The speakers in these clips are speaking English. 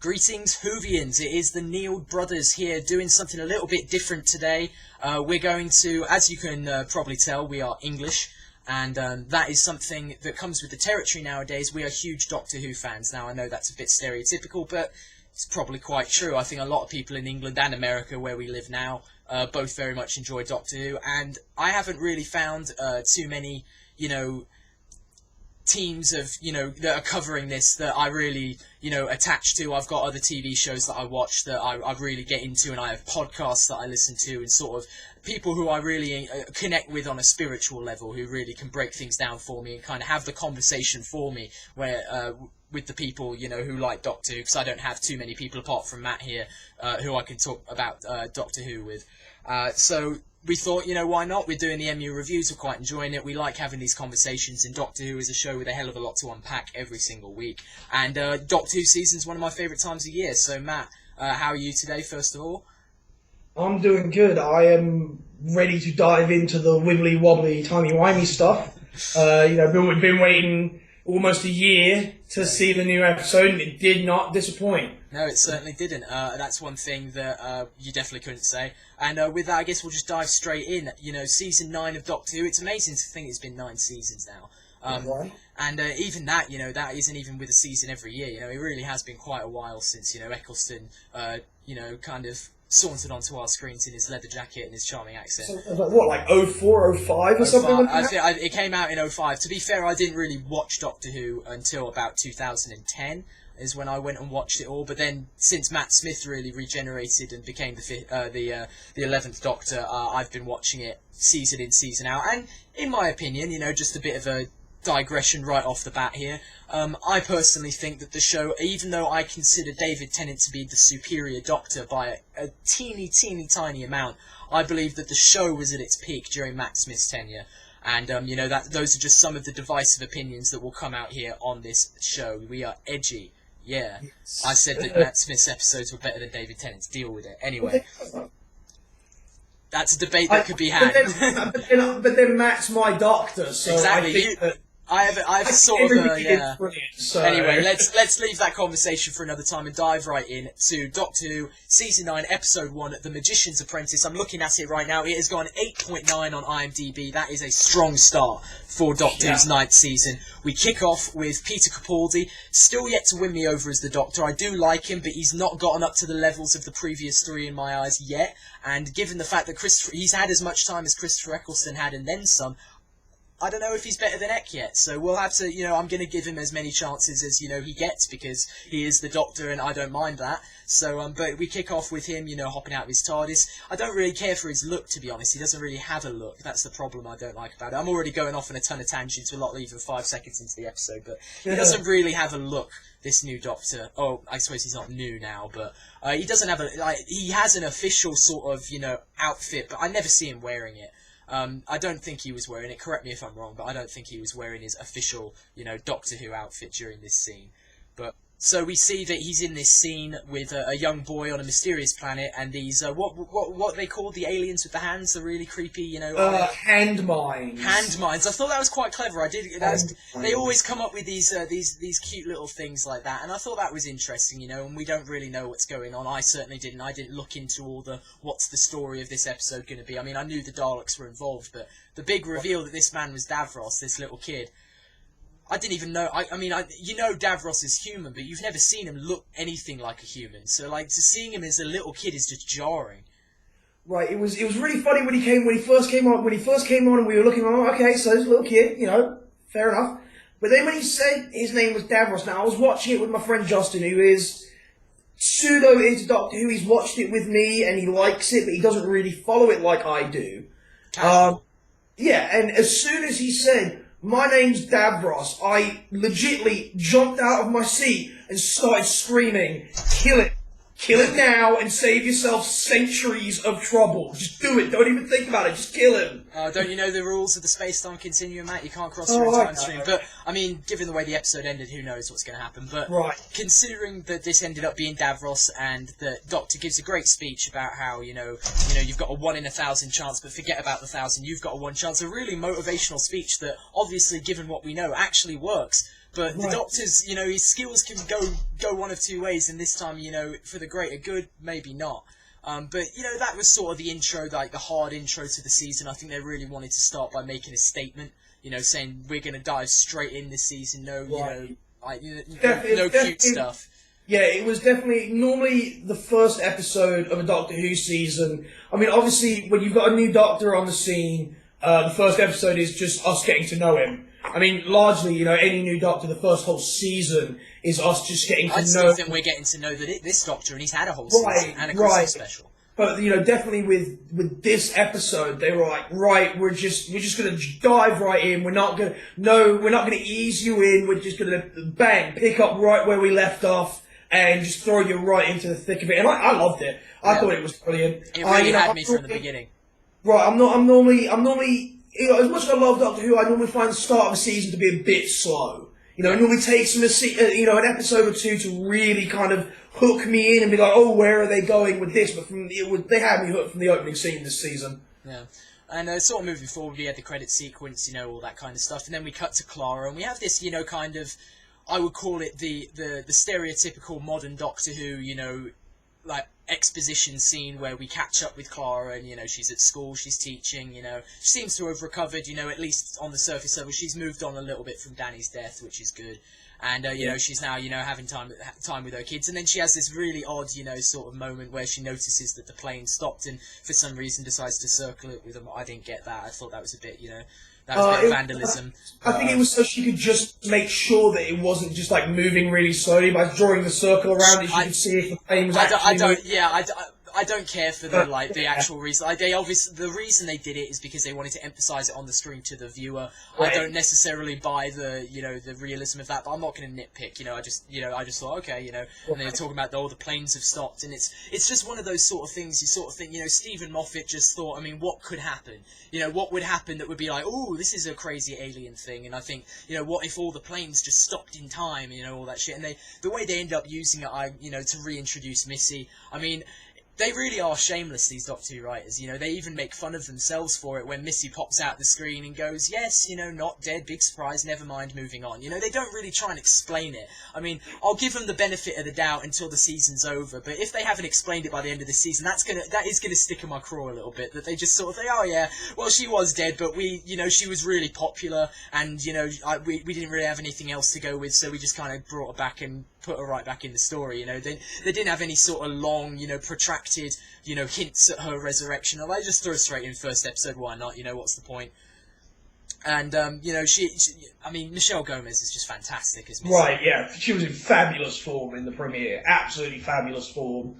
Greetings, Whovians. It is the Neild brothers here doing something a little bit different today. We're going to, as you can probably tell, we are English, and that is something that comes with the territory nowadays. We are huge Doctor Who fans. Now, I know that's a bit stereotypical, but it's probably quite true. I think a lot of people in England and America, where we live now, both very much enjoy Doctor Who, and I haven't really found too many, teams of, that are covering this that I really, attach to. I've got other TV shows that I watch that I really get into, and I have podcasts that I listen to, and sort of people who I really connect with on a spiritual level, who really can break things down for me and kind of have the conversation for me, where with the people, who like Doctor Who, because I don't have too many people apart from Matt here who I can talk about Doctor Who with. So we thought, why not? We're doing the MU reviews, we're quite enjoying it, we like having these conversations, and Doctor Who is a show with a hell of a lot to unpack every single week. And Doctor Who season's one of my favourite times of year. So Matt, how are you today, first of all? I'm doing good. I am ready to dive into the wibbly wobbly, timey-wimey stuff. We've been waiting almost a year to see the new episode, and it did not disappoint. No, it certainly didn't. That's one thing that you definitely couldn't say. And with that, I guess we'll just dive straight in. Season 9 of Doctor Who. It's amazing to think it's been 9 seasons now. And even that, that isn't even with a season every year. It really has been quite a while since, Eccleston, kind of sauntered onto our screens in his leather jacket and his charming accent. So, like 04, 05 or something like that? It came out in 05. To be fair, I didn't really watch Doctor Who until about 2010 is when I went and watched it all. But then, since Matt Smith really regenerated and became the 11th Doctor, I've been watching it season in, season out. And in my opinion, just a bit of a digression right off the bat here. I personally think that the show, even though I consider David Tennant to be the superior Doctor by a teeny tiny amount, I believe that the show was at its peak during Matt Smith's tenure. And, those are just some of the divisive opinions that will come out here on this show. We are edgy. Yeah. Yes. I said that Matt Smith's episodes were better than David Tennant's. Deal with it. Anyway. That's a debate that could be had. But then Matt's my Doctor, so exactly. I think that... I've sort of yeah. So. Anyway, let's leave that conversation for another time and dive right in to Doctor Who Season 9, Episode 1, The Magician's Apprentice. I'm looking at it right now. It has gone 8.9 on IMDb. That is a strong start for Doctor Who's 9th season. We kick off with Peter Capaldi, still yet to win me over as the Doctor. I do like him, but he's not gotten up to the levels of the previous 3 in my eyes yet. And given the fact that he's had as much time as Christopher Eccleston had and then some, I don't know if he's better than Eck yet, so we'll have to, I'm going to give him as many chances as, he gets, because he is the Doctor and I don't mind that. So, but we kick off with him, hopping out of his TARDIS. I don't really care for his look, to be honest. He doesn't really have a look. That's the problem I don't like about it. I'm already going off on a ton of tangents, a lot even 5 seconds into the episode, but he doesn't really have a look, this new Doctor. Oh, I suppose he's not new now, but he doesn't have he has an official sort of, outfit, but I never see him wearing it. I don't think he was wearing it, correct me if I'm wrong, but I don't think he was wearing his official, Doctor Who outfit during this scene. But so we see that he's in this scene with a young boy on a mysterious planet, and these, what they call the aliens with the hands, the really creepy, hand mines. Hand mines. I thought that was quite clever. They always come up with these cute little things like that, and I thought that was interesting, and we don't really know what's going on. I certainly didn't. I didn't look into all what's the story of this episode going to be. I mean, I knew the Daleks were involved, but the big reveal that this man was Davros, this little kid, I didn't even know. I mean, Davros is human, but you've never seen him look anything like a human. So, seeing him as a little kid is just jarring. Right. It was really funny when he first came on, and we were looking, okay, so this little kid, fair enough. But then when he said his name was Davros, now I was watching it with my friend Justin, who is pseudo into Doctor Who. He's watched it with me, and he likes it, but he doesn't really follow it like I do. Yeah, and as soon as he said, "My name's Davros," I legitimately jumped out of my seat and started screaming, "Kill it! Kill it now and save yourself centuries of trouble. Just do it. Don't even think about it. Just kill him." Don't you know the rules of the space-time continuum, Matt? You can't cross your own time stream. But, I mean, given the way the episode ended, who knows what's going to happen. But considering that this ended up being Davros, and the Doctor gives a great speech about how, you've got a 1 in 1,000 chance, but forget about the 1,000, you've got a 1 chance. A really motivational speech that, obviously, given what we know, actually works. But the Doctor's, you know, his skills can go one of two ways, and this time, you know, for the greater good, maybe not. But, you know, that was sort of the intro, like the hard intro to the season. I think they really wanted to start by making a statement, you know, saying we're going to dive straight in this season. No, no cute stuff. Yeah, it was definitely normally the first episode of a Doctor Who season. I mean, obviously, when you've got a new Doctor on the scene, the first episode is just us getting to know him. I mean, largely, you know, any new Doctor, the first whole season is us just getting to know. I still think we're getting to know this Doctor, and he's had a whole season and a Christmas special. But you know, definitely with this episode, they were like, right, we're just gonna dive right in. We're not gonna ease you in. We're just gonna bang, pick up right where we left off. And just throw you right into the thick of it, and I loved it. I thought it was brilliant. It really had me from the beginning. Right, I'm normally, you know, as much as I love Doctor Who, I normally find the start of a season to be a bit slow. You know, it normally takes them an episode or two to really kind of hook me in and be like, oh, where are they going with this? But they had me hooked from the opening scene this season. Yeah. And sort of moving forward, we had the credit sequence, you know, all that kind of stuff, and then we cut to Clara, and we have this, you know, kind of, I would call it the stereotypical modern Doctor Who, you know, like exposition scene where we catch up with Clara and, you know, she's at school, she's teaching, you know, she seems to have recovered, you know, at least on the surface level. She's moved on a little bit from Danny's death, which is good. And, you know, she's now, you know, having time with her kids. And then she has this really odd, you know, sort of moment where she notices that the plane stopped and for some reason decides to circle it with them. I didn't get that. I thought that was a bit, you know, that was a bit of vandalism. I think it was so she could just make sure that it wasn't just like moving really slowly by drawing the circle around it. She could see if the plane was I don't care for the actual reason. The reason they did it is because they wanted to emphasize it on the screen to the viewer. Right. I don't necessarily buy the realism of that, but I'm not going to nitpick. You know, I just thought, okay, you know, and they're talking about the planes have stopped, and it's just one of those sort of things. You sort of think, you know, Stephen Moffat just thought, I mean, what could happen? You know, what would happen that would be like, oh, this is a crazy alien thing, and I think, you know, what if all the planes just stopped in time? You know, all that shit, and the way they end up using it, to reintroduce Missy. I mean, they really are shameless, these Doctor Who writers. You know, they even make fun of themselves for it when Missy pops out the screen and goes, yes, you know, not dead, big surprise, never mind, moving on. You know, they don't really try and explain it. I mean, I'll give them the benefit of the doubt until the season's over, but if they haven't explained it by the end of the season, that is gonna stick in my craw a little bit, that they just sort of think, oh yeah, well, she was dead, but she was really popular, and, you know, we didn't really have anything else to go with, so we just kind of brought her back and put her right back in the story. You know, they didn't have any sort of long, you know, protracted, you know, hints at her resurrection. Or they just throw her straight in first episode. Why not? You know, what's the point? And you know, I mean, Michelle Gomez is just fantastic as Missy. Right, yeah, she was in fabulous form in the premiere, absolutely fabulous form.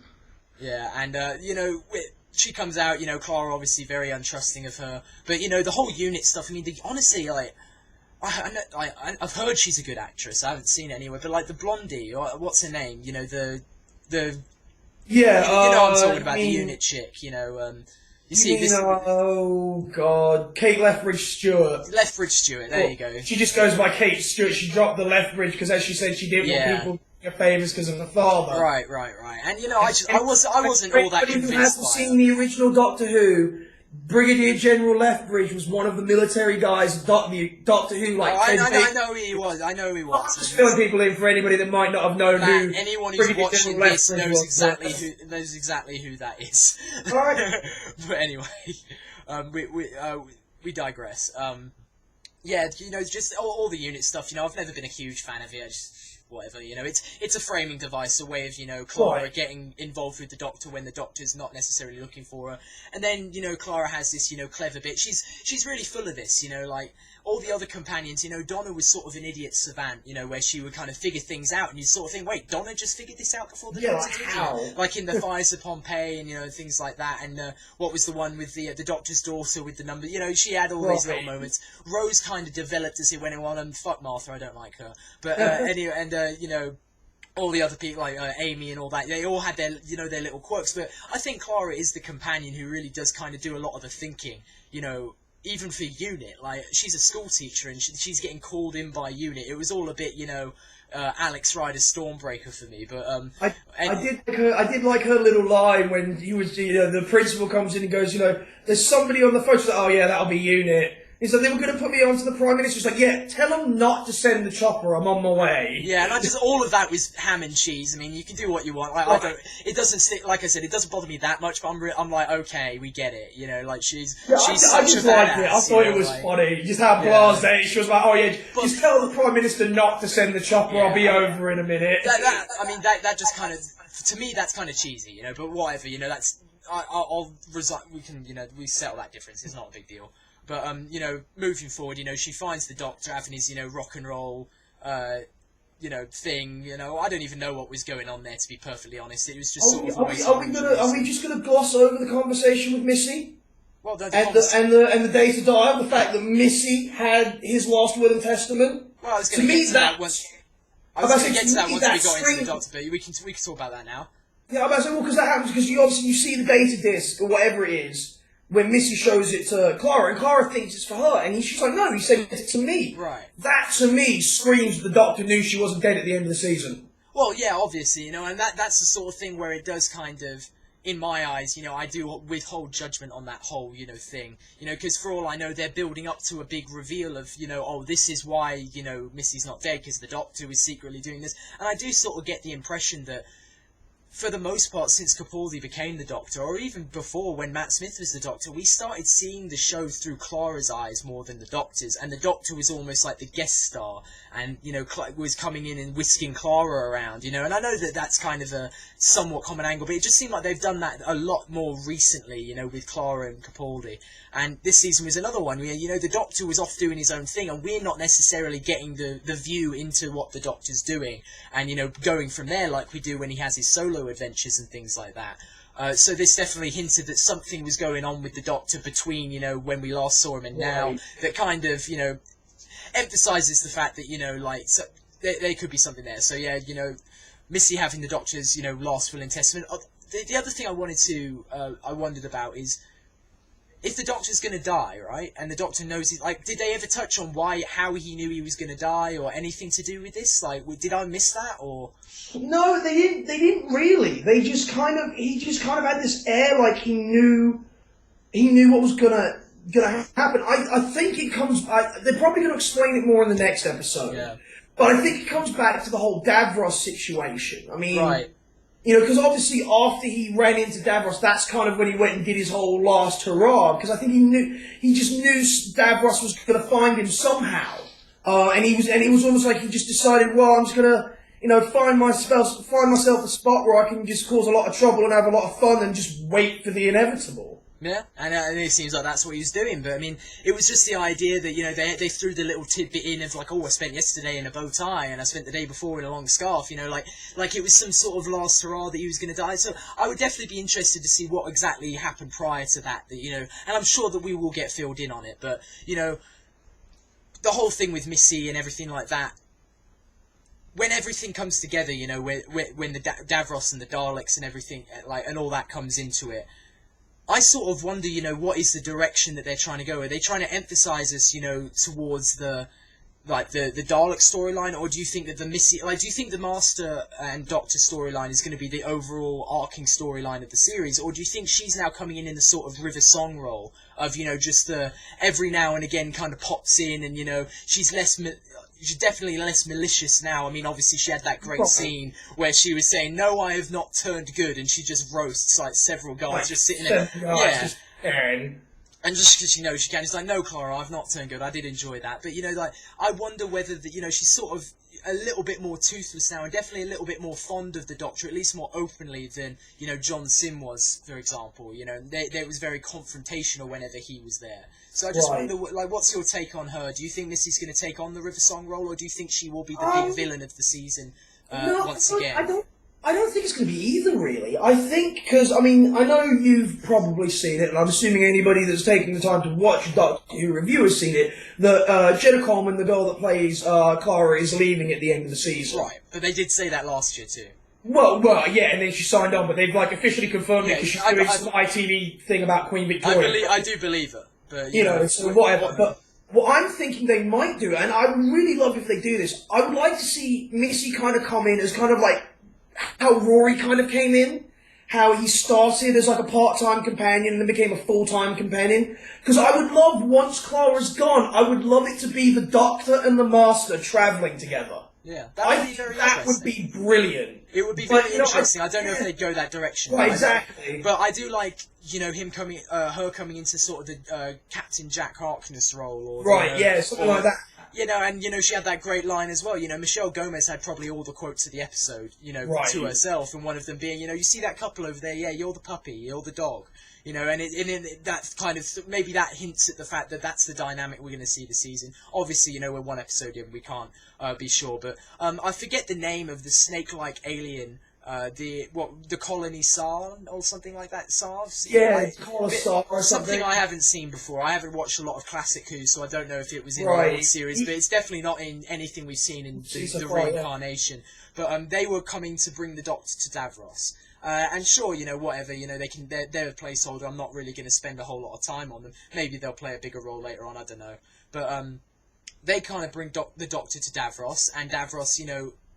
Yeah, and you know, she comes out. You know, Clara obviously very untrusting of her, but you know, the whole unit stuff. I mean, honestly, like, I've heard she's a good actress. I haven't seen it anywhere, but like the blondie, or what's her name? You know, the yeah, you know what I'm talking about, the unit chick. You know, oh god, Kate Lethbridge-Stewart. Lethbridge-Stewart, there you go. She just goes by Kate Stewart. She dropped the Lethbridge because, as she said, she didn't want people to get famous because of her father. Right. And you know, I wasn't all that convinced by it. Who hasn't seen the original Doctor Who? Brigadier General Lethbridge was one of the military guys Doctor Who, like... I know who he was. I'm just filling people in for anybody that might not have known who... Anyone who's watching this knows exactly who that is. Alright. But anyway, we digress. Yeah, you know, just all the unit stuff, you know, I've never been a huge fan of it. Whatever, you know, it's a framing device, a way of, you know, Clara getting involved with the Doctor when the Doctor's not necessarily looking for her. And then, you know, Clara has this, you know, clever bit. She's really full of this, you know, like all the other companions. You know, Donna was sort of an idiot savant, you know, where she would kind of figure things out, and you sort of think, wait, Donna just figured this out before the Doctor did? How? Like in the Fires of Pompeii, and, you know, things like that. And what was the one with the Doctor's daughter with the number? You know, she had all these little moments. Rose kind of developed as it went on, and fuck Martha, I don't like her. But anyway, and you know, all the other people like Amy and all that, they all had their, you know, their little quirks. But I think Clara is the companion who really does kind of do a lot of the thinking, you know. Even for Unit, like, she's a school teacher and she's getting called in by Unit. It was all a bit, you know, Alex Rider's Stormbreaker for me, but I did like her little line when he was, you know, the principal comes in and goes, you know, there's somebody on the phone. She's like, oh yeah, that'll be Unit. He said, they were going to put me onto the Prime Minister. He's like, yeah, tell them not to send the chopper. I'm on my way. Yeah, and all of that was ham and cheese. I mean, you can do what you want. I don't. It doesn't stick. Like I said, it doesn't bother me that much. But I'm like, okay, we get it. You know, like she's such I just a badass. liked it. I thought it was funny. Just how blasé she was like, oh yeah, just tell the Prime Minister not to send the chopper. I'll be over in a minute. That just kind of, to me, that's kind of cheesy. You know, but whatever. You know, that's I'll resign. We can, you know, we settle that difference. It's not a big deal. But, you know, moving forward, you know, she finds the Doctor having his, you know, rock and roll, you know, thing. You know, I don't even know what was going on there, to be perfectly honest. It was just Are we just gonna gloss over the conversation with Missy? Well, and the day to die, the fact that Missy had his last will and testament? Well, I was going to get to that once we got into the Doctor, but we can talk about that now. Yeah, I'm about to say, well, because that happens, because you see the data disc, or whatever it is, when Missy shows it to Clara, and Clara thinks it's for her, and she's like, no, he sent it to me. Right. That, to me, screams the Doctor knew she wasn't dead at the end of the season. Well, yeah, obviously, you know, and that's the sort of thing where it does kind of, in my eyes, you know, I do withhold judgment on that whole, you know, thing. You know, because for all I know, they're building up to a big reveal of, you know, oh, this is why, you know, Missy's not dead, because the Doctor was secretly doing this. And I do sort of get the impression that, for the most part, since Capaldi became the Doctor, or even before when Matt Smith was the Doctor, we started seeing the show through Clara's eyes more than the Doctor's, and the Doctor was almost like the guest star, and, you know, was coming in and whisking Clara around, you know, and I know that that's kind of a somewhat common angle, but it just seemed like they've done that a lot more recently, you know, with Clara and Capaldi, and this season was another one where, you know, the Doctor was off doing his own thing, and we're not necessarily getting the view into what the Doctor's doing, and, you know, going from there like we do when he has his solo adventures and things like that. So this definitely hinted that something was going on with the Doctor between, you know, when we last saw him and now, that kind of, you know, emphasises the fact that, you know, like, so there could be something there. So, yeah, you know, Missy having the Doctor's, you know, last will and testament. The other thing I wondered about is, if the Doctor's going to die, right, and the Doctor knows he's, like, did they ever touch on how he knew he was going to die, or anything to do with this? Like, did I miss that, or? No, they didn't really. He just kind of had this air like he knew what was gonna happen. I think it comes, they're probably going to explain it more in the next episode. Yeah. But I think it comes back to the whole Davros situation. I mean, right. You know, because obviously after he ran into Davros, that's kind of when he went and did his whole last hurrah. Because I think he just knew Davros was going to find him somehow, and he was almost like he just decided, well, I'm just going to, you know, find myself a spot where I can just cause a lot of trouble and have a lot of fun and just wait for the inevitable. Yeah, and it seems like that's what he was doing. But I mean, it was just the idea that, you know, they threw the little tidbit in of like, oh, I spent yesterday in a bow tie and I spent the day before in a long scarf. You know, like it was some sort of last hurrah that he was going to die. So I would definitely be interested to see what exactly happened prior to that. That, you know, and I'm sure that we will get filled in on it. But, you know, the whole thing with Missy and everything like that. When everything comes together, you know, when the Davros and the Daleks and everything, like, and all that comes into it, I sort of wonder, you know, what is the direction that they're trying to go? Are they trying to emphasize us, you know, towards the Dalek storyline, or do you think that do you think the Master and Doctor storyline is going to be the overall arcing storyline of the series, or do you think she's now coming in the sort of River Song role of, you know, just every now and again kind of pops in, and, you know, she's definitely less malicious now. I mean, obviously she had that great scene where she was saying, "No, I have not turned good," and she just roasts like several guys just sitting there. Yeah. And just because she knows she can, it's like, "No, Clara, I've not turned good. I did enjoy that." But, you know, like, I wonder whether, you know, she's sort of a little bit more toothless now, and definitely a little bit more fond of the Doctor, at least more openly than, you know, John Sim was, for example. You know, there was very confrontational whenever he was there. So I just wonder, like, what's your take on her? Do you think Missy's going to take on the River Song role, or do you think she will be the big villain of the season once again? I don't think it's going to be either, really. I think, because, I mean, I know you've probably seen it, and I'm assuming anybody that's taking the time to watch Doctor Who review has seen it, that Jenna Coleman, the girl that plays Clara, is leaving at the end of the season. Right, but they did say that last year, too. Well, yeah, and then she signed on, but they've, like, officially confirmed it because she's doing some ITV thing about Queen Victoria. I do believe it, but, you know, so whatever, but what I'm thinking they might do, and I would really love if they do this, I would like to see Missy kind of come in as kind of like how Rory kind of came in, how he started as like a part-time companion and then became a full-time companion. Because I would love, once Clara's gone, I would love it to be the Doctor and the Master travelling together. Yeah, that would be very that would be brilliant. It would be very interesting. I don't know if they'd go that direction. Right, exactly. But I do like, him coming, her coming into sort of the Captain Jack Harkness role, or something like that. And she had that great line as well. Michelle Gomez had probably all the quotes of the episode, to herself, and one of them being, you see that couple over there, yeah, you're the puppy, you're the dog. And that's kind of, maybe that hints at the fact that that's the dynamic we're going to see this season. Obviously, we're one episode in, we can't be sure, but I forget the name of the snake-like alien, the colony SAR or something like that, SARS? Yeah, SAR or something I haven't seen before. I haven't watched a lot of Classic Who, so I don't know if it was in the old series, but it's definitely not in anything we've seen in the reincarnation. But they were coming to bring the Doctor to Davros. And sure, whatever, they're a placeholder. I'm not really going to spend a whole lot of time on them. Maybe they'll play a bigger role later on, I don't know. But they kind of bring the Doctor to Davros, and Davros,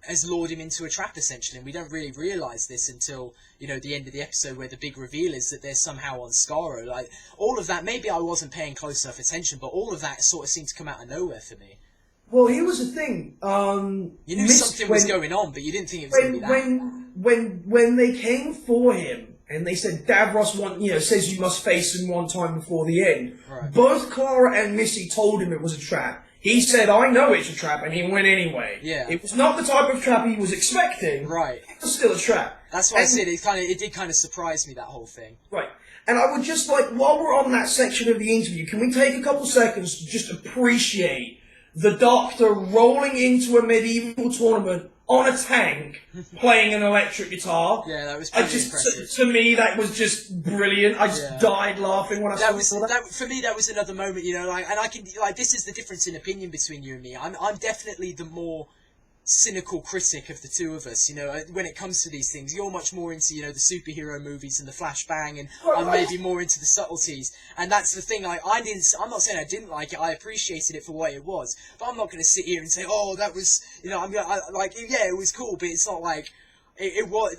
has lured him into a trap, essentially. And we don't really realise this until, the end of the episode, where the big reveal is that they're somehow on Skaro. Like, all of that, maybe I wasn't paying close enough attention, but all of that sort of seemed to come out of nowhere for me. Well, here was the thing. You knew something was going on, but you didn't think it was going to be that. When they came for him and they said Davros says you must face him one time before the end. Right. Both Clara and Missy told him it was a trap. He said, "I know it's a trap," and he went anyway. Yeah. It was not the type of trap he was expecting. Right. It was still a trap. That's why I said it did kind of surprise me, that whole thing. Right. And I would just like, while we're on that section of the interview, can we take a couple seconds to just appreciate the Doctor rolling into a medieval tournament on a tank, playing an electric guitar? Yeah, that was pretty impressive. To me, that was just brilliant. I just died laughing when I saw that. For me, that was another moment, and I can, this is the difference in opinion between you and me. I'm definitely the more cynical critic of the two of us, when it comes to these things. You're much more into, the superhero movies and the flashbang, and I'm maybe more into the subtleties. And that's the thing, I'm not saying I didn't like it, I appreciated it for what it was, but I'm not going to sit here and say, oh, that was, it was cool, but it's not like, it was,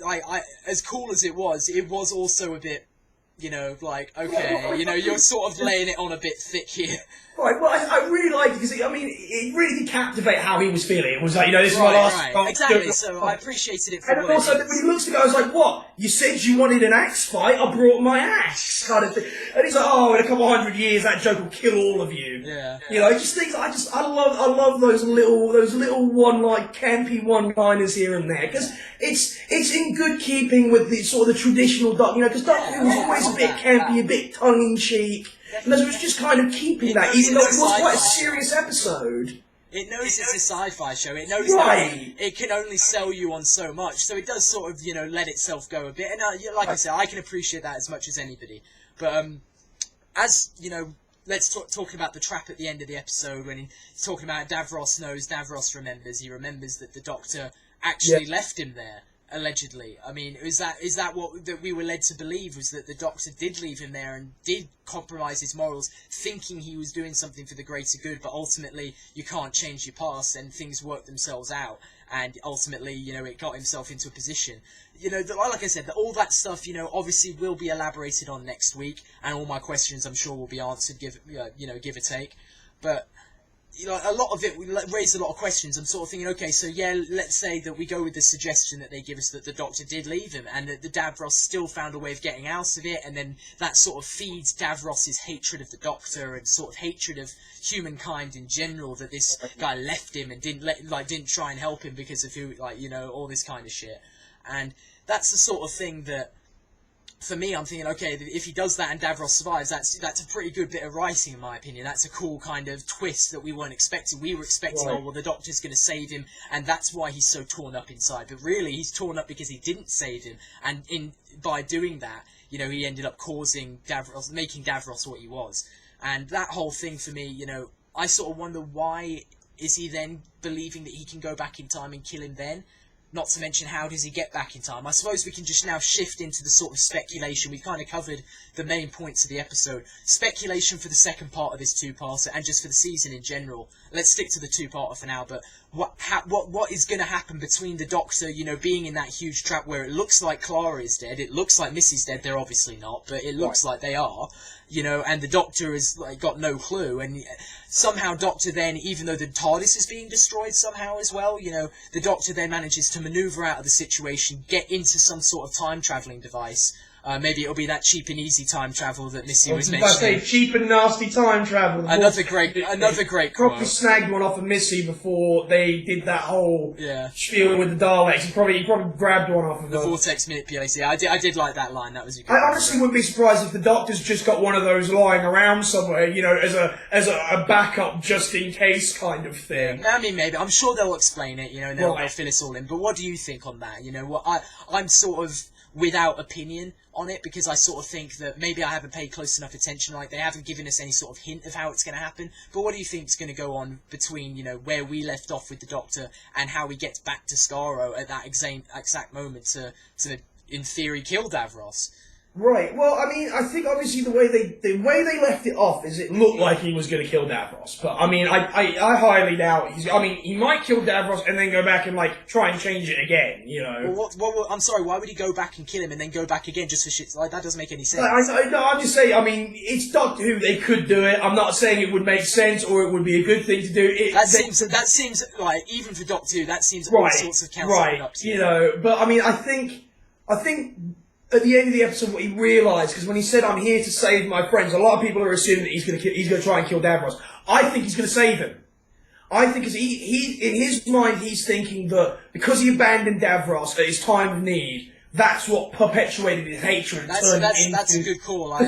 as cool as it was also a bit, okay, you're sort of laying it on a bit thick here. Right, well, I really like it, because, it really did captivate how he was feeling. It was like, this is my last... Right, exactly, so I appreciated it for what it is. And also, when he looks at the guy, I was like, what? You said you wanted an axe fight? I brought my axe, kind of thing. And he's like, oh, in a couple 100 years, that joke will kill all of you. Yeah. Just things, I love those little campy one-liners here and there, because it's in good keeping with the sort of the traditional Doctor, because Doctor was always a bit campy, a bit tongue-in-cheek. And it was just kind of keeping that, even though it was quite a serious episode. It knows it's a sci-fi show. It knows that it can only sell you on so much. So it does sort of, let itself go a bit. And like I said, I can appreciate that as much as anybody. But as, let's talk about the trap at the end of the episode, when he's talking about Davros knows, Davros remembers. He remembers that the Doctor actually left him there. Allegedly. I mean, is that what that we were led to believe, was that the Doctor did leave him there and did compromise his morals, thinking he was doing something for the greater good, but ultimately you can't change your past and things work themselves out, and ultimately, it got himself into a position. Like I said, all that stuff, obviously will be elaborated on next week, and all my questions I'm sure will be answered, give or take. But a lot of it raised a lot of questions. I'm sort of thinking, okay, so let's say that we go with the suggestion that they give us that the Doctor did leave him, and that the Davros still found a way of getting out of it, and then that sort of feeds Davros's hatred of the Doctor and sort of hatred of humankind in general, that this guy left him and didn't try and help him because of who, all this kind of shit. And that's the sort of thing that, for me, I'm thinking, okay, if he does that and Davros survives, that's a pretty good bit of writing, in my opinion. That's a cool kind of twist that we weren't expecting. We were expecting, oh, well, the Doctor's going to save him, and that's why he's so torn up inside. But really, he's torn up because he didn't save him, and by doing that, he ended up making Davros what he was. And that whole thing, for me, I sort of wonder, why is he then believing that he can go back in time and kill him then? Not to mention, how does he get back in time? I suppose we can just now shift into the sort of speculation. We've kind of covered the main points of the episode. Speculation for the second part of this two-parter, and just for the season in general. let's stick to the two-parter for now, but what is going to happen between the Doctor, being in that huge trap where it looks like Clara is dead, it looks like Missy's dead, they're obviously not, but it looks like they are, and the Doctor has got no clue, and somehow Doctor then, even though the TARDIS is being destroyed somehow as well, the Doctor then manages to maneuver out of the situation, get into some sort of time-travelling device. Maybe it'll be that cheap and easy time travel that Missy was mentioning. I say cheap and nasty time travel. Another great Probably quote. snagged one off of Missy before they did that whole spiel with the Daleks. He probably grabbed one off of the her. vortex manipulation. I did like that line. That was a good I honestly wouldn't be surprised if the Doctor's just got one of those lying around somewhere, as a backup just in case kind of thing. I mean, maybe. I'm sure they'll explain it, and they'll fill us all in. But what do you think on that? I'm sort of without opinion on it, because I sort of think that maybe I haven't paid close enough attention. Like, they haven't given us any sort of hint of how it's going to happen. But what do you think is going to go on between, where we left off with the Doctor and how we get back to Skaro at that exact moment to in theory, kill Davros? Right. Well, I mean, I think obviously the way they left it off is it looked like he was going to kill Davros, but I mean, I highly doubt he might kill Davros and then go back and try and change it again, Well, I'm sorry. Why would he go back and kill him and then go back again just for shit? That doesn't make any sense. I'm just saying. I mean, it's Doctor Who. They could do it. I'm not saying it would make sense or it would be a good thing to do. That seems like, even for Doctor Who, that seems all sorts of counterproductive. But I mean, I think. At the end of the episode, what he realised, because when he said, "I'm here to save my friends," a lot of people are assuming that he's going to try and kill Davros. I think he's going to save him. I think he in his mind, he's thinking that because he abandoned Davros at his time of need, that's what perpetuated his hatred. That's a good call. So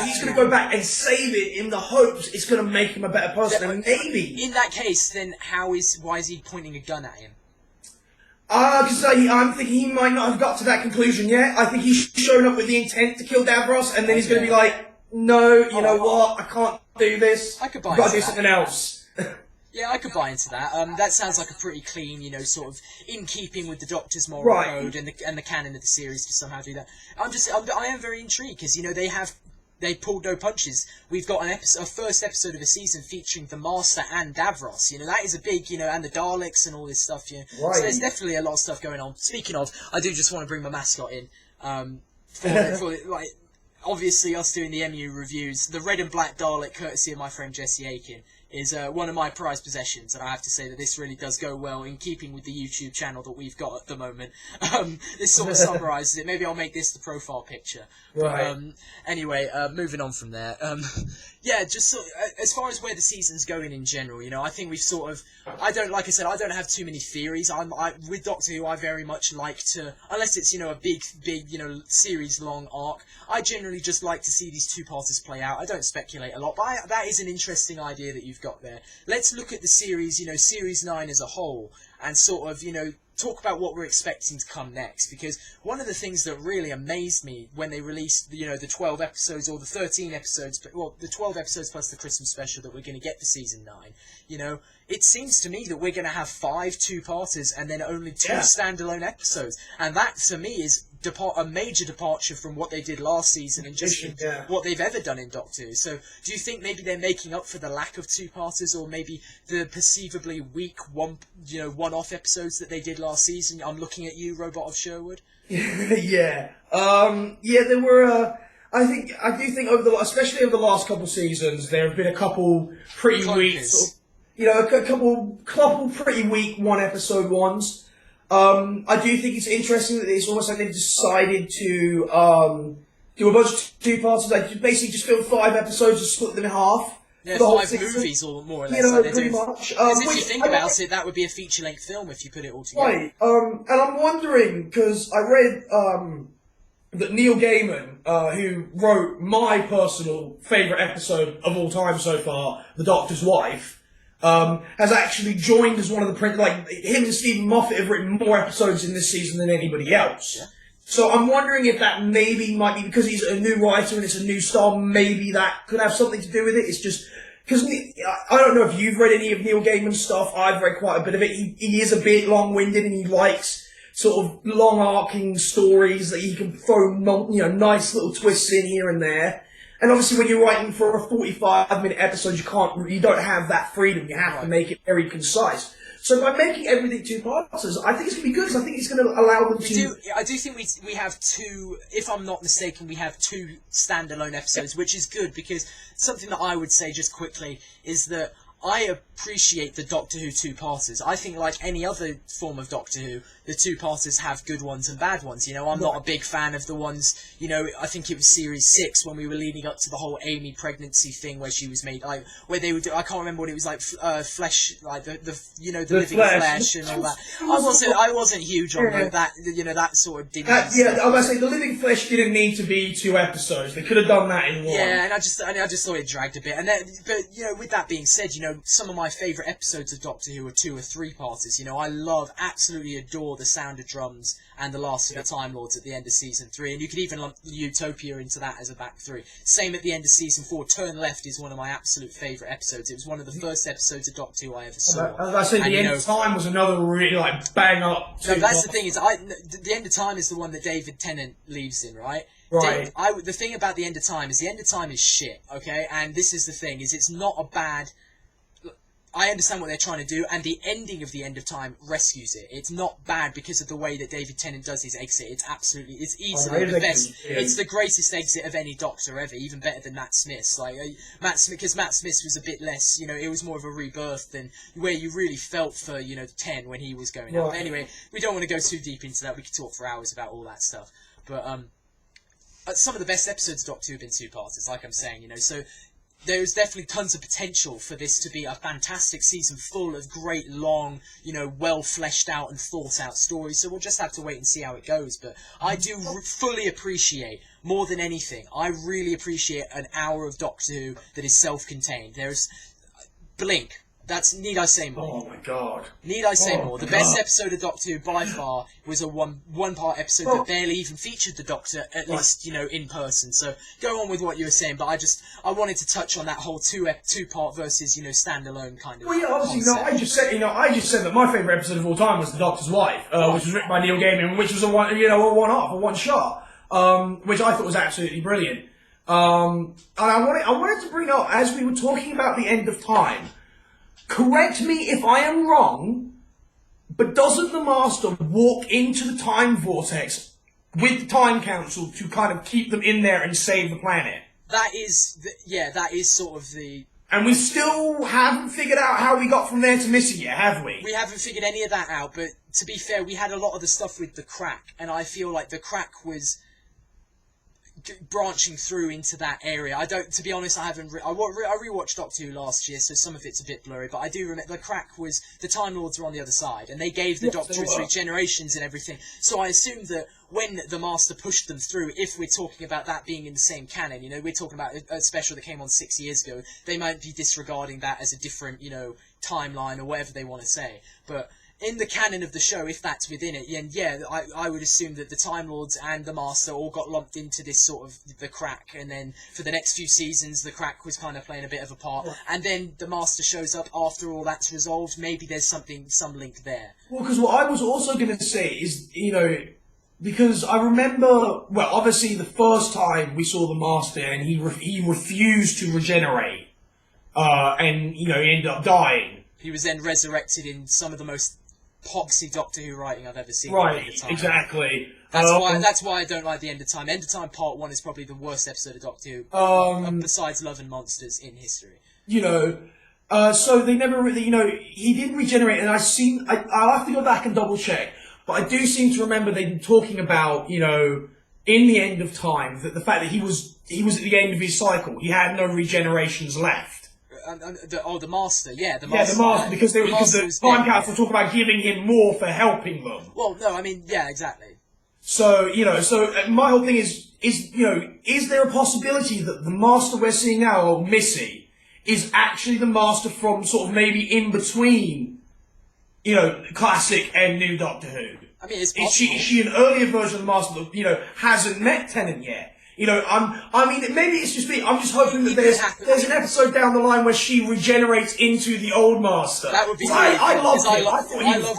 he's going to go back and save it in the hopes it's going to make him a better person. And maybe in that case, then why is he pointing a gun at him? Because I'm thinking he might not have got to that conclusion yet. I think he's shown up with the intent to kill Davros, and then he's going to be like, "No, you know what? I can't do this. I could buy I've got to do that. something else." Yeah, I could buy into that. That sounds like a pretty clean, sort of in keeping with the Doctor's moral code and the canon of the series to somehow do that. I am very intrigued because they pulled no punches. We've got a first episode of a season featuring the Master and Davros. That is a big, and the Daleks and all this stuff. Right. So there's definitely a lot of stuff going on. Speaking of, I do just want to bring my mascot in. Obviously, us doing the MU reviews, the red and black Dalek, courtesy of my friend Jesse Aiken, is one of my prized possessions, and I have to say that this really does go well in keeping with the YouTube channel that we've got at the moment. This sort of summarises it. Maybe I'll make this the profile picture. Right. But, anyway, moving on from there. Just as far as where the season's going in general, I think we've sort of... I don't have too many theories. With Doctor Who, I very much like to... Unless it's, a big, series-long arc, I generally just like to see these two-parters play out. I don't speculate a lot, but that is an interesting idea that you've got there. Let's look at the series, Series 9 as a whole, and sort of, talk about what we're expecting to come next, because one of the things that really amazed me when they released, the 12 episodes, or the 13 episodes, the 12 episodes plus the Christmas special that we're going to get for Season 9, it seems to me that we're going to have 5 two-parters and then only 2 standalone episodes, and that, to me, is a major departure from what they did last season and just what they've ever done in Doctor Who. So, do you think maybe they're making up for the lack of two-parters, or maybe the perceivably weak one-off episodes that they did last season? I'm looking at you, Robot of Sherwood. There were. I do think especially over the last couple seasons, there have been a couple pretty weak, a couple pretty weak one-episode ones. I do think it's interesting that it's almost like they've decided to do a bunch of two-parters. They basically just film 5 episodes and split them in half. Yeah, 5 movies, or more or less. Pretty much. If you think about it, that would be a feature-length film if you put it all together. Right. And I'm wondering, because I read that Neil Gaiman, who wrote my personal favourite episode of all time so far, The Doctor's Wife, has actually joined as one of the him and Stephen Moffat have written more episodes in this season than anybody else. Yeah. So I'm wondering if that maybe might be because he's a new writer and it's a new style, maybe that could have something to do with it. It's just, because I don't know if you've read any of Neil Gaiman's stuff, I've read quite a bit of it. He is a bit long-winded and he likes sort of long arcing stories that he can throw, nice little twists in here and there. And obviously, when you're writing for a 45-minute episode, you don't have that freedom. You have to make it very concise. So by making everything two-parters, I think it's going to be good, because I think it's going to allow them to... I do think we have two, if I'm not mistaken, we have two standalone episodes, which is good, because something that I would say just quickly is that I appreciate the Doctor Who two-parters. I think, like any other form of Doctor Who, the two-parters have good ones and bad ones. You know, I'm not a big fan of the ones, you know, I think it was Series 6 when we were leading up to the whole Amy pregnancy thing where she was made, like, where they would do, I can't remember what it was, like, flesh, like, the you know, the living flesh and all that. I wasn't huge on that, you know, that sort of didn't... I was going to say, the living flesh didn't need to be 2 episodes. They could have done that in one. Yeah, and I just thought it dragged a bit. And then, but, you know, with that being said, you know, some of my favourite episodes of Doctor Who are 2 or 3-parters. You know, I absolutely adore the Sound of Drums and the Last of the Time Lords at the end of Season 3, and you could even lump Utopia into that as a back 3. Same at the end of Season 4, Turn Left is one of my absolute favourite episodes. It was one of the first episodes of Doctor Who I ever saw. I say, The End of Time was another really, like, bang up... No, that's the thing, is The End of Time is the one that David Tennant leaves in, right? Right. The thing about The End of Time is The End of Time is shit, okay? And this is the thing, is it's not a bad... I understand what they're trying to do, and the ending of The End of Time rescues it. It's not bad because of the way that David Tennant does his exit. It's easily the best. It's the greatest exit of any Doctor ever, even better than Matt Smith's. Like Matt Smith, because Matt Smith's was a bit less, you know, it was more of a rebirth than where you really felt for, you know, 10 when he was going out. But anyway, we don't want to go too deep into that. We could talk for hours about all that stuff. But some of the best episodes of Doctor Who have been 2-parters, like I'm saying, you know, so there's definitely tons of potential for this to be a fantastic season full of great, long, you know, well fleshed out and thought out stories. So we'll just have to wait and see how it goes. But I do fully appreciate, more than anything, I really appreciate an hour of Doctor Who that is self-contained. There's Blink. Need I say more? Oh my god. Need I say more? The best episode of Doctor Who by far was a one-part episode that barely even featured the Doctor, at least, you know, in person. So go on with what you were saying, but I wanted to touch on that whole two-part versus, you know, standalone kind of. Well, yeah, obviously, I just said that my favourite episode of all time was The Doctor's Wife, which was written by Neil Gaiman, which was a one-shot, which I thought was absolutely brilliant. And I wanted to bring up, as we were talking about The End of Time. Correct me if I am wrong, but doesn't the Master walk into the time vortex with the Time Council to kind of keep them in there and save the planet? That is sort of the... And we still haven't figured out how we got from there to Missy yet, have we? We haven't figured any of that out, but to be fair, we had a lot of the stuff with the crack, and I feel like the crack was branching through into that area. To be honest, I rewatched Doctor Who last year, so some of it's a bit blurry, but I do remember the crack was the Time Lords were on the other side, and they gave the Doctor his regenerations and everything. So I assumed that when the Master pushed them through, if we're talking about that being in the same canon, you know, we're talking about a special that came on 6 years ago, they might be disregarding that as a different, you know, timeline or whatever they want to say. But in the canon of the show, if that's within it, and yeah, I would assume that the Time Lords and the Master all got lumped into this sort of the crack, and then for the next few seasons, the crack was kind of playing a bit of a part, and then the Master shows up after all that's resolved. Maybe there's some link there. Well, because what I was also going to say is, you know, because I remember, well, obviously the first time we saw the Master, and he refused to regenerate, and, you know, he ended up dying. He was then resurrected in some of the most poxy Doctor Who writing I've ever seen. Right, exactly. That's why I don't like The End of Time. End of Time Part 1 is probably the worst episode of Doctor Who, besides Love and Monsters, in history. You know, so they never really, you know, he didn't regenerate, and I'll have to go back and double check, but I do seem to remember them talking about, you know, in The End of Time, that the fact that he was at the end of his cycle, he had no regenerations left. The Master, yeah, the Master. Yeah, the Master, because the Time Council talk about giving him more for helping them. Well, no, I mean, yeah, exactly. So, you know, my whole thing is, you know, is there a possibility that the Master we're seeing now, or Missy, is actually the Master from sort of maybe in between, you know, classic and new Doctor Who? I mean, it's possible. Is she an earlier version of the Master that, you know, hasn't met Tennant yet? You know, I mean, maybe it's just me. I'm just hoping that there's an episode down the line where she regenerates into the old Master. That would be really I loved him. I love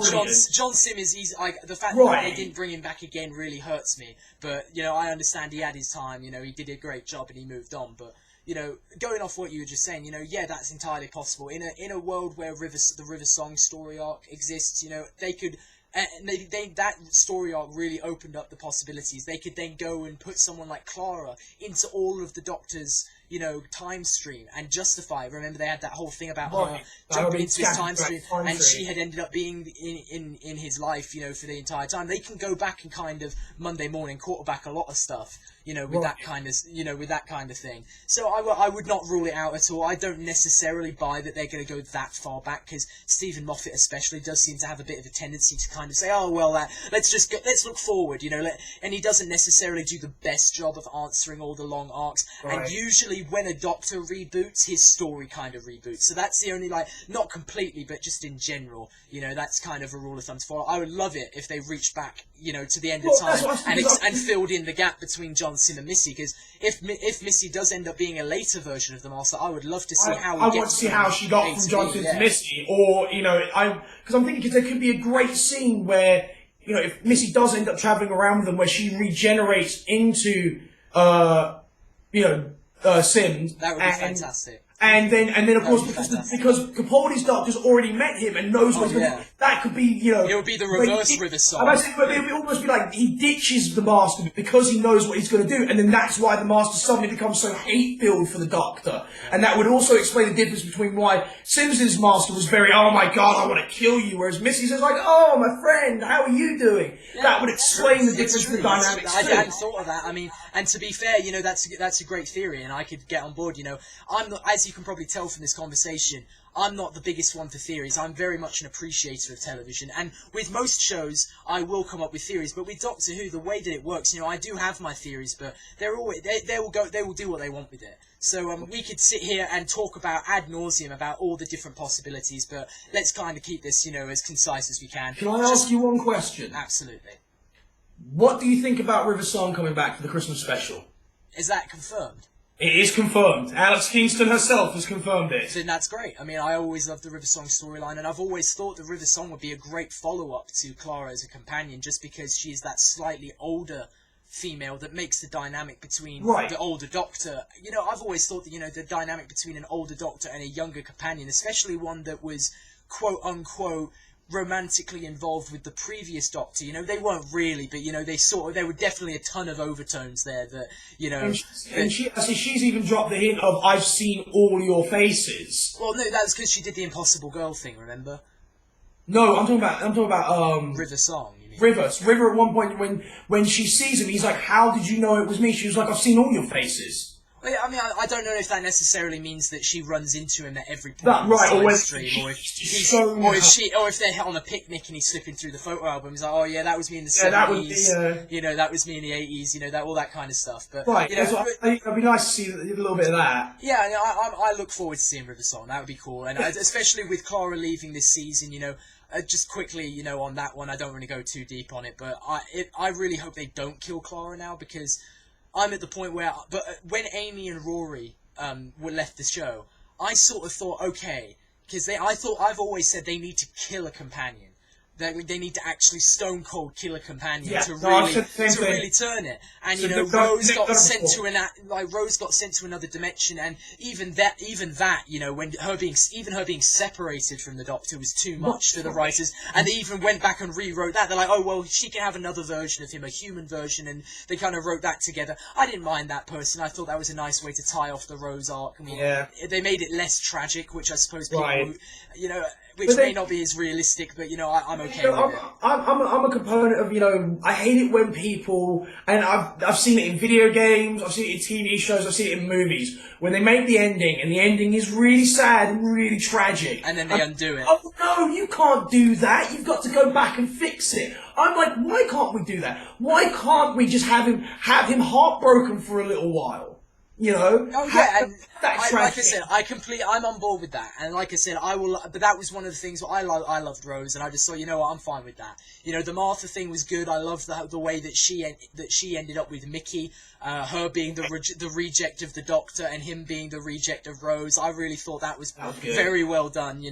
John Simmons. The fact that they didn't bring him back again really hurts me. But, you know, I understand he had his time. You know, he did a great job and he moved on. But, you know, going off what you were just saying, you know, yeah, that's entirely possible. In a world where the River Song story arc exists, you know, they could... And that story arc really opened up the possibilities. They could then go and put someone like Clara into all of the Doctor's, you know, time stream and justify. Remember, they had that whole thing about her jumping into his time stream, and she had ended up being in his life, you know, for the entire time. They can go back and kind of Monday morning quarterback a lot of stuff, you know, with that kind of, you know, with that kind of thing. So I would not rule it out at all. I don't necessarily buy that they're going to go that far back, because Stephen Moffat especially does seem to have a bit of a tendency to kind of say, oh well, let's look forward, you know, and he doesn't necessarily do the best job of answering all the long arcs. And usually when a Doctor reboots, his story kind of reboots. So that's the only, like, not completely, but just in general, you know, that's kind of a rule of thumb to follow. I would love it if they reached back, you know, to the end of time and filled in the gap between John Sim and Missy, because if Missy does end up being a later version of the Master, I would love to see how I want to see how she got from John Sim to Missy, or, you know, because I'm thinking, because there could be a great scene where, you know, if Missy does end up traveling around with them, where she regenerates into, you know, Sims. That would be fantastic. And then of course, because Capaldi's Doctor's already met him and knows what's going on, that could be, you know... It would be the reverse River Song. But it would almost be like he ditches the Master because he knows what he's going to do, and then that's why the Master suddenly becomes so hate-filled for the Doctor. And that would also explain the difference between why Sims's Master was very, oh my god, I want to kill you, whereas Missy's is like, oh, my friend, how are you doing? Yeah, that would explain the difference in the dynamics. I hadn't thought of that. I mean, and to be fair, you know, that's a great theory, and I could get on board, you know. I'm not, as you can probably tell from this conversation, I'm not the biggest one for theories. I'm very much an appreciator of television, and with most shows, I will come up with theories. But with Doctor Who, the way that it works, you know, I do have my theories, but they will do what they want with it. So we could sit here and talk about ad nauseum about all the different possibilities, but let's kind of keep this, you know, as concise as we can. Can I ask you one question? Absolutely. What do you think about River Song coming back for the Christmas special? Is that confirmed? It is confirmed. Alex Kingston herself has confirmed it. Then that's great. I mean, I always loved the River Song storyline, and I've always thought the River Song would be a great follow-up to Clara as a companion, just because she is that slightly older female that makes the dynamic between the older Doctor. You know, I've always thought that, you know, the dynamic between an older Doctor and a younger companion, especially one that was quote-unquote romantically involved with the previous Doctor, you know, they weren't really, but, you know, there were definitely a ton of overtones there that, you know... And she's even dropped the hint of, I've seen all your faces. Well, no, that's because she did the Impossible Girl thing, remember? No, I'm talking about River Song, you mean? River at one point, when she sees him, he's like, how did you know it was me? She was like, I've seen all your faces. I mean, I don't know if that necessarily means that she runs into him at every point in the side stream, or if they're on a picnic and he's slipping through the photo album. He's like, oh yeah, that was me in the 70s. You know, that was me in the 80s. You know, all that kind of stuff. But you know, it'd be nice to see a little bit of that. Yeah, I look forward to seeing River Song. That would be cool, and especially with Clara leaving this season. You know, just quickly, you know, on that one, I don't want to go too deep on it, but I really hope they don't kill Clara now, because I'm at the point where, when Amy and Rory were left the show, I sort of thought, okay, because I've always said they need to kill a companion. They need to actually stone cold kill a companion to really turn it. And so, you know, Rose got sent to another dimension, and even that, you know, when her being separated from the Doctor was too much for the writers, and they even went back and rewrote that. They're like, oh well, she can have another version of him, a human version, and they kind of wrote that together. I didn't mind that person. I thought that was a nice way to tie off the Rose arc. I mean, they made it less tragic, which I suppose people, you know, which may not be as realistic, but, you know, I'm okay with it. I'm a component of, you know, I hate it when people, and I've seen it in video games, I've seen it in TV shows, I've seen it in movies, when they make the ending, and the ending is really sad and really tragic. And then they undo it. Oh, no, you can't do that. You've got to go back and fix it. I'm like, why can't we do that? Why can't we just have him heartbroken for a little while? Oh yeah, and that's like I said, I'm on board with that, and like I said, I will. But that was one of the things I loved Rose, and I just thought, you know what, I'm fine with that. The Martha thing was good. I loved the way that she ended up with Mickey, her being the reject of the Doctor, and him being the reject of Rose. I really thought that was very well done,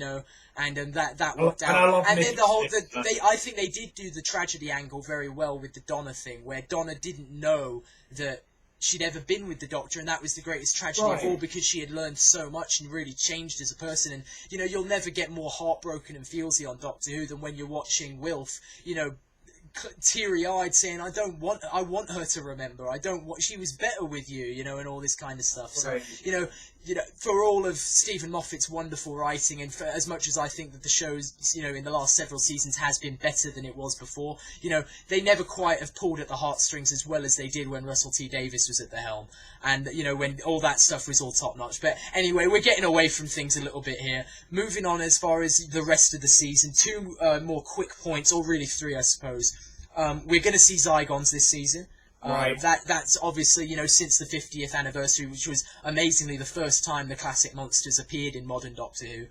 and that worked out. And then I think they did do the tragedy angle very well with the Donna thing, where Donna didn't know that she'd ever been with the Doctor, and that was the greatest tragedy of all, because she had learned so much and really changed as a person. And you'll never get more heartbroken and feelsy on Doctor Who than when you're watching Wilf, teary-eyed saying, I want her to remember, she was better with you, and all this kind of stuff. So for all of Stephen Moffat's wonderful writing, and for as much as I think that the show's in the last several seasons has been better than it was before, they never quite have pulled at the heartstrings as well as they did when Russell T Davies was at the helm, and when all that stuff was all top notch. But anyway, we're getting away from things a little bit here. Moving on, as far as the rest of the season, two more quick points, or really three, I suppose. We're going to see Zygons this season. That's obviously, since the 50th anniversary, which was amazingly the first time the classic monsters appeared in modern Doctor Who.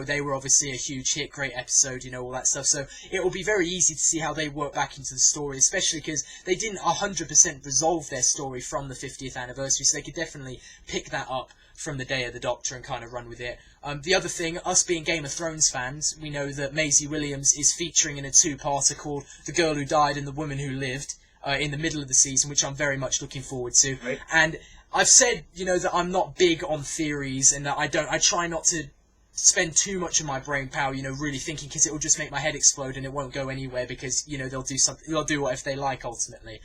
They were obviously a huge hit, great episode, all that stuff. So it will be very easy to see how they work back into the story, especially because they didn't 100% resolve their story from the 50th anniversary, so they could definitely pick that up from the Day of the Doctor and kind of run with it. The other thing, us being Game of Thrones fans, we know that Maisie Williams is featuring in a two-parter called The Girl Who Died and the Woman Who Lived, in the middle of the season, which I'm very much looking forward to. Right. And I've said, that I'm not big on theories, and that I try not to spend too much of my brain power, really thinking, because it will just make my head explode and it won't go anywhere, because, they'll do whatever they like ultimately.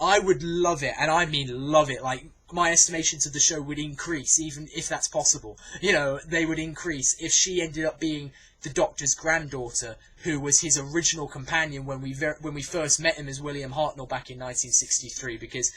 I would love it, and I mean love it, like, my estimations of the show would increase, even if that's possible. They would increase if she ended up being the Doctor's granddaughter, who was his original companion when we first met him as William Hartnell back in 1963, because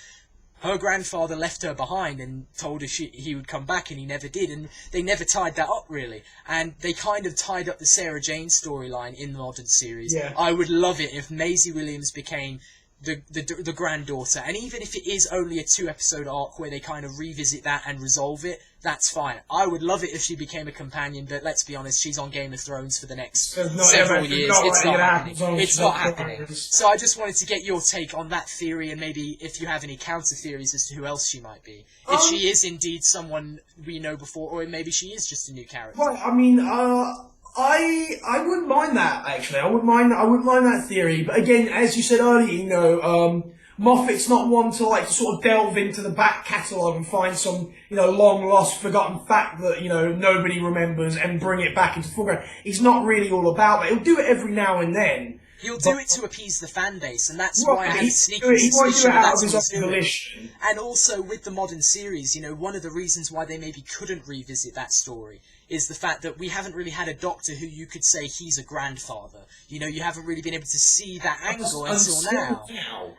her grandfather left her behind and told her he would come back, and he never did, and they never tied that up, really. And they kind of tied up the Sarah Jane storyline in the modern series. Yeah. I would love it if Maisie Williams became the granddaughter, and even if it is only a 2-episode arc where they kind of revisit that and resolve it, that's fine. I would love it if she became a companion, but let's be honest, she's on Game of Thrones for the next several years. It's not happening. It's not happening. So I just wanted to get your take on that theory, and maybe if you have any counter theories as to who else she might be. If she is indeed someone we know before, or maybe she is just a new character. Well, I mean, I wouldn't mind that, actually. I wouldn't mind that theory. But again, as you said earlier, Moffat's not one to sort of delve into the back catalogue and find some, long lost, forgotten fact that, nobody remembers and bring it back into foreground. He's not really all about that. He'll do it every now and then. He'll do it to appease the fan base, and that's why I had a sneaky suspicion that's what he's doing. And also, with the modern series, one of the reasons why they maybe couldn't revisit that story is the fact that we haven't really had a Doctor who you could say he's a grandfather. You haven't really been able to see that angle until now.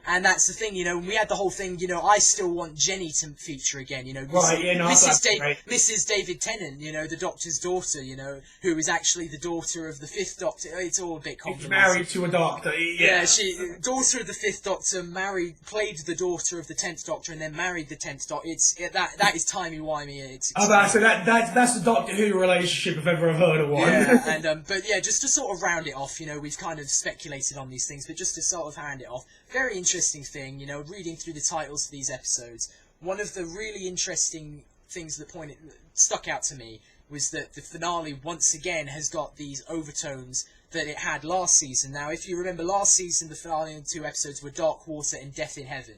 And that's the thing, we had the whole thing, I still want Jenny to feature again, Mrs. David Tennant, the Doctor's daughter, who is actually the daughter of the 5th Doctor. It's all a bit complicated. Married to a Doctor, yeah. Daughter of the 5th Doctor, played the daughter of the 10th Doctor, and then married the 10th Doctor. That is timey-wimey. So that's the Doctor Who relationship if ever I've heard of one. Yeah, and but yeah, just to sort of round it off, we've kind of speculated on these things, but just to sort of round it off, very interesting thing, reading through the titles of these episodes, one of the really interesting things that stuck out to me was that the finale once again has got these overtones that it had last season. Now, if you remember last season, the finale and 2 episodes were Dark Water and Death in Heaven.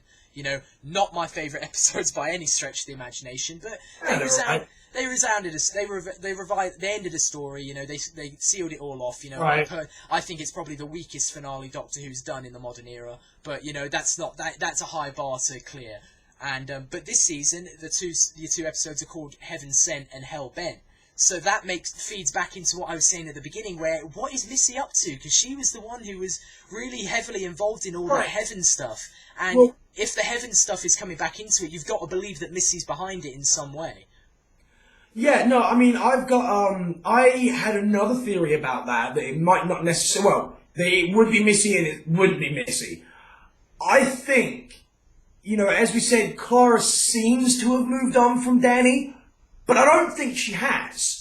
Not my favourite episodes by any stretch of the imagination, but they resounded us. They ended a story. They sealed it all off. Right. I think it's probably the weakest finale Doctor Who's done in the modern era. But that's not that. That's a high bar to clear. And but this season, the two episodes are called Heaven Sent and Hell Bent. So that feeds back into what I was saying at the beginning, where what is Missy up to? Because she was the one who was really heavily involved in all that Heaven stuff. And if the Heaven stuff is coming back into it, you've got to believe that Missy's behind it in some way. Yeah, no, I mean, I've got, I had another theory about that it might not necessarily, that it would be Missy and it wouldn't be Missy. I think as we said, Clara seems to have moved on from Danny, but I don't think she has.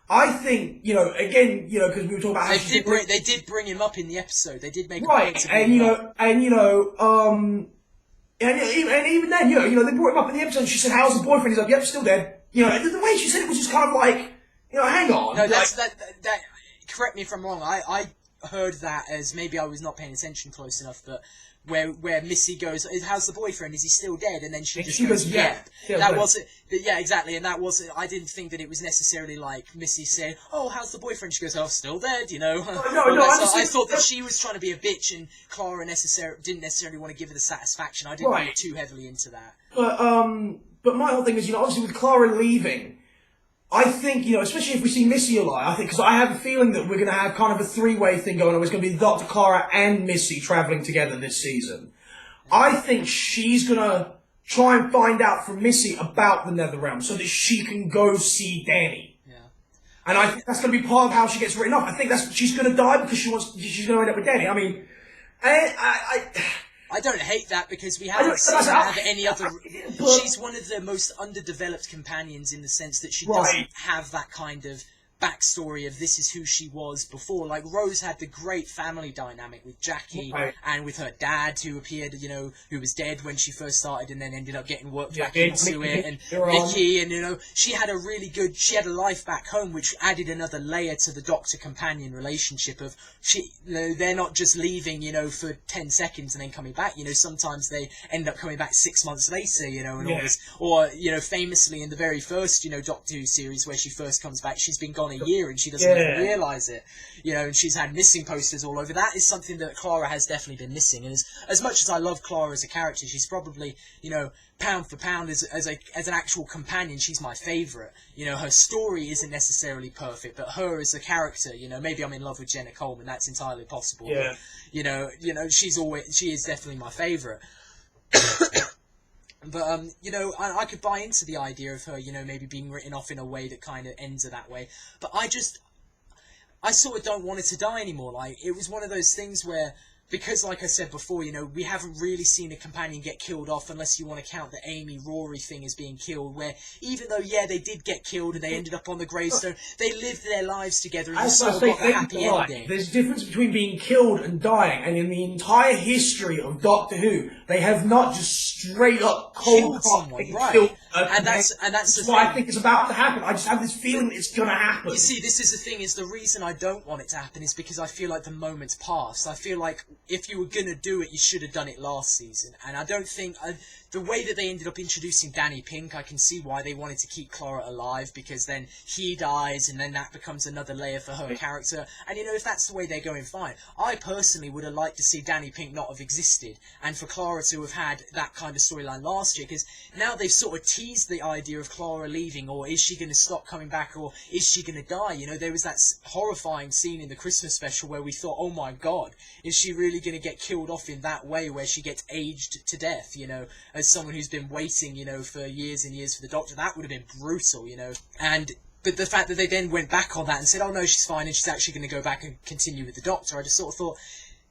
I think, again, because we were talking about how they did bring him up in the episode. They did make a right, point and even then, they brought him up in the episode. And she said, "How's the boyfriend?" He's like, "Yep, still dead." And the way she said it was just kind of like, hang on. No, that. Correct me if I'm wrong. I heard that as maybe I was not paying attention close enough, but where Missy goes, "How's the boyfriend? Is he still dead?" And then she goes, "Yeah." That wasn't. Yeah, exactly. And that wasn't. I didn't think that it was necessarily like Missy saying, "Oh, how's the boyfriend?" She goes, "Oh, still dead." No. I thought that she was trying to be a bitch, and Clara didn't necessarily want to give her the satisfaction. I didn't read too heavily into that. But my whole thing is, obviously with Clara leaving, I think, especially if we see Missy alive, because I have a feeling that we're going to have kind of a three-way thing going on. It's going to be Dr. Clara and Missy travelling together this season. I think she's going to try and find out from Missy about the Netherrealm so that she can go see Danny. Yeah. And I think that's going to be part of how she gets written off. I think she's going to die because she's going to end up with Danny. I mean, I don't hate that because we haven't seen her have any other... She's one of the most underdeveloped companions in the sense that she doesn't have that kind of backstory of this is who she was before. Like, Rose had the great family dynamic with Jackie and with her dad, who appeared, who was dead when she first started and then ended up getting worked back into it, and Vicky, and, she had a life back home, which added another layer to the Doctor-companion relationship of, they're not just leaving, for 10 seconds and then coming back, sometimes they end up coming back 6 months later, and all this, or, famously in the very first, Doctor Who series where she first comes back, she's been gone a year and she doesn't even realise it, and she's had missing posters all over. That is something that Clara has definitely been missing, and as much as I love Clara as a character, she's probably, pound for pound as an actual companion, she's my favourite. Her story isn't necessarily perfect, but her as a character, maybe I'm in love with Jenna Coleman, that's entirely possible. Yeah. But, she is definitely my favourite. But, I could buy into the idea of her, maybe being written off in a way that kind of ends her that way. But I sort of don't want her to die anymore. Like, it was one of those things where, because, like I said before, we haven't really seen a companion get killed off unless you want to count the Amy Rory thing as being killed, where even though, they did get killed and they ended up on the gravestone, they lived their lives together and you sort of got the happy ending. There's a difference between being killed and dying, and in the entire history of Doctor Who, they have not just straight up killed someone, killed and that's what I think is about to happen. I just have this feeling that it's going to happen. You see, this is the thing, is the reason I don't want it to happen is because I feel like the moment's passed. I feel like if you were going to do it, you should have done it last season. And I don't think... the way that they ended up introducing Danny Pink, I can see why they wanted to keep Clara alive, because then he dies, and then that becomes another layer for her character. And, if that's the way they're going, fine. I personally would have liked to see Danny Pink not have existed, and for Clara to have had that kind of storyline last year, because now they've sort of teased the idea of Clara leaving, or is she going to stop coming back, or is she going to die? There was that horrifying scene in the Christmas special where we thought, oh my god, is she really going to get killed off in that way, where she gets aged to death, as someone who's been waiting, for years and years for the Doctor. That would have been brutal, But the fact that they then went back on that and said, oh no, she's fine and she's actually going to go back and continue with the Doctor, I just sort of thought,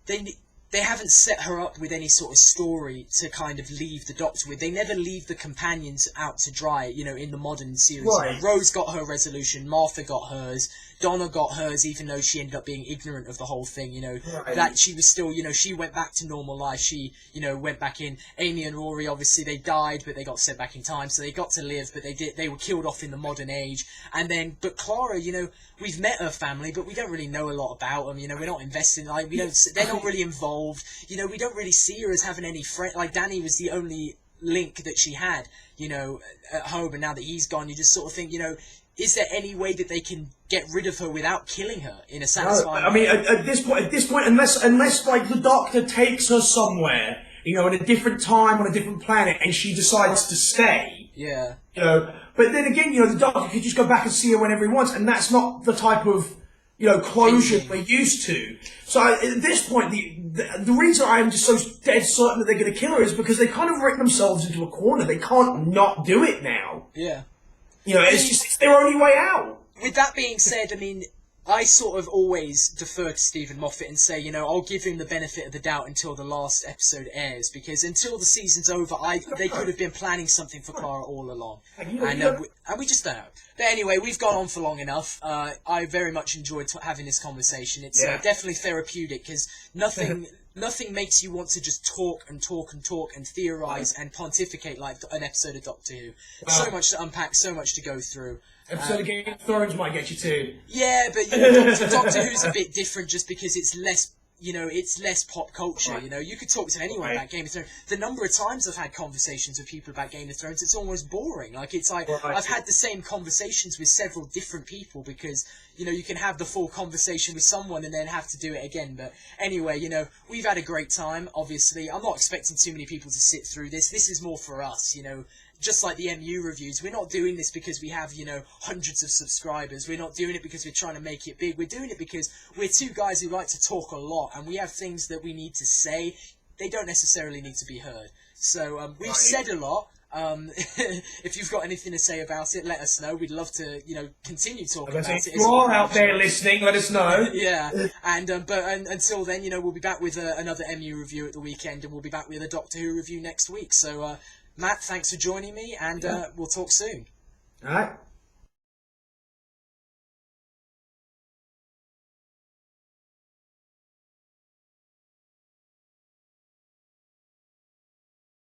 they haven't set her up with any sort of story to kind of leave the Doctor with. They never leave the companions out to dry, in the modern series. Right. Rose got her resolution, Martha got hers, Donna got hers, even though she ended up being ignorant of the whole thing, Right. That she was still, she went back to normal life. She, went back in. Amy and Rory, obviously, they died, but they got sent back in time, so they got to live, but they were killed off in the modern age. And then, but Clara, we've met her family, but we don't really know a lot about them, we're not investing, like, they're not really involved, we don't really see her as having any friend, like, Danny was the only link that she had, at home, and now that he's gone, you just sort of think, is there any way that they can get rid of her without killing her in a satisfying way? I mean, at this point, unless like the Doctor takes her somewhere, at a different time on a different planet, and she decides to stay. Yeah. But then again, the Doctor could just go back and see her whenever he wants, and that's not the type of, closure we're used to. So at this point, the reason I'm just so dead certain that they're going to kill her is because they kind of written themselves into a corner. They can't not do it now. Yeah. It's their only way out. With that being said, I mean, I sort of always defer to Stephen Moffat and say, I'll give him the benefit of the doubt until the last episode airs, because until the season's over, they could have been planning something for Clara all along, and we just don't know. But anyway, we've gone on for long enough. I very much enjoyed having this conversation. It's definitely therapeutic, because nothing makes you want to just talk and talk and talk and theorise and pontificate like an episode of Doctor Who. So much to unpack, so much to go through. Episode of Game of Thrones might get you too. Yeah, but Doctor Who's a bit different just because it's less, it's less pop culture. Right. You could talk to anyone about Game of Thrones. The number of times I've had conversations with people about Game of Thrones, it's almost boring. Like it's like I've had the same conversations with several different people because you can have the full conversation with someone and then have to do it again. But anyway, we've had a great time. Obviously, I'm not expecting too many people to sit through this. This is more for us. Just like the MU reviews, we're not doing this because we have, hundreds of subscribers. We're not doing it because we're trying to make it big. We're doing it because we're two guys who like to talk a lot, and we have things that we need to say. They don't necessarily need to be heard. So we've said a lot. If you've got anything to say about it, let us know. We'd love to, continue talking about it. If you are out there listening, let us know. Yeah, and until then, we'll be back with another MU review at the weekend, and we'll be back with a Doctor Who review next week. So, Matt, thanks for joining me, and we'll talk soon. All right.